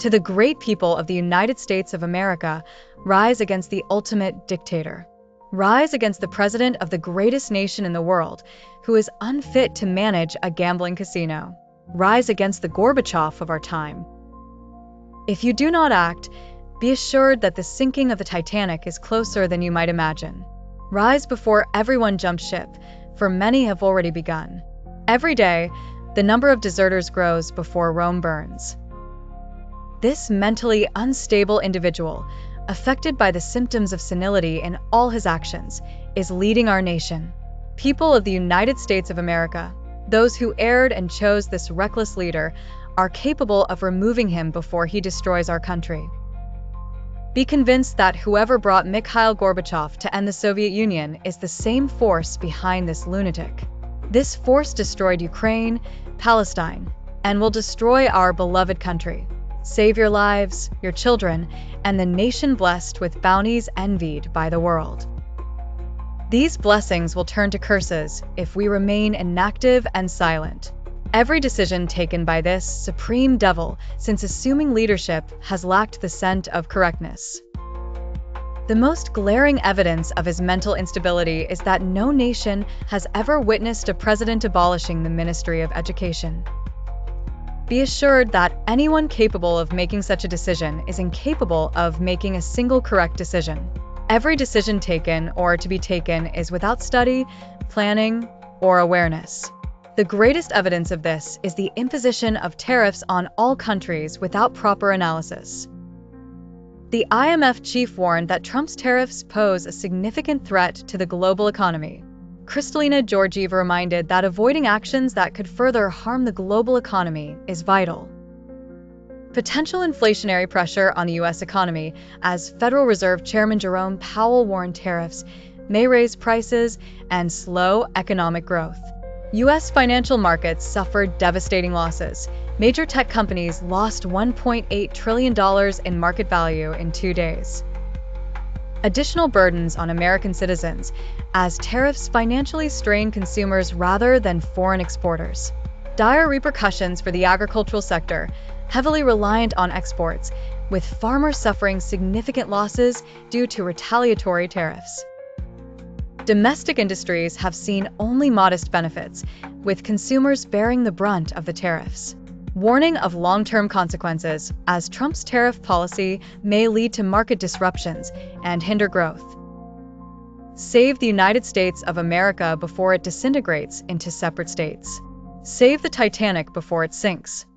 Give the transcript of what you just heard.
To the great people of the United States of America, rise against the ultimate dictator. Rise against the president of the greatest nation in the world, who is unfit to manage a gambling casino. Rise against the Gorbachev of our time. If you do not act, be assured that the sinking of the Titanic is closer than you might imagine. Rise before everyone jumps ship, for many have already begun. Every day, the number of deserters grows before Rome burns. This mentally unstable individual, affected by the symptoms of senility in all his actions, is leading our nation. People of the United States of America, those who erred and chose this reckless leader, are capable of removing him before he destroys our country. Be convinced that whoever brought Mikhail Gorbachev to end the Soviet Union is the same force behind this lunatic. This force destroyed Ukraine, Palestine, and will destroy our beloved country. Save your lives, your children, and the nation blessed with bounties envied by the world. These blessings will turn to curses if we remain inactive and silent. Every decision taken by this supreme devil since assuming leadership has lacked the scent of correctness. The most glaring evidence of his mental instability is that no nation has ever witnessed a president abolishing the Ministry of Education. Be assured that anyone capable of making such a decision is incapable of making a single correct decision. Every decision taken or to be taken is without study, planning, or awareness. The greatest evidence of this is the imposition of tariffs on all countries without proper analysis. The IMF chief warned that Trump's tariffs pose a significant threat to the global economy. Kristalina Georgieva reminded that avoiding actions that could further harm the global economy is vital. Potential inflationary pressure on the U.S. economy, as Federal Reserve Chairman Jerome Powell warned tariffs, may raise prices and slow economic growth. U.S. financial markets suffered devastating losses. Major tech companies lost $1.8 trillion in market value in 2 days. Additional burdens on American citizens, as tariffs financially strain consumers rather than foreign exporters. Dire repercussions for the agricultural sector, heavily reliant on exports, with farmers suffering significant losses due to retaliatory tariffs. Domestic industries have seen only modest benefits, with consumers bearing the brunt of the tariffs. Warning of long-term consequences, as Trump's tariff policy may lead to market disruptions and hinder growth. Save the United States of America before it disintegrates into separate states. Save the Titanic before it sinks.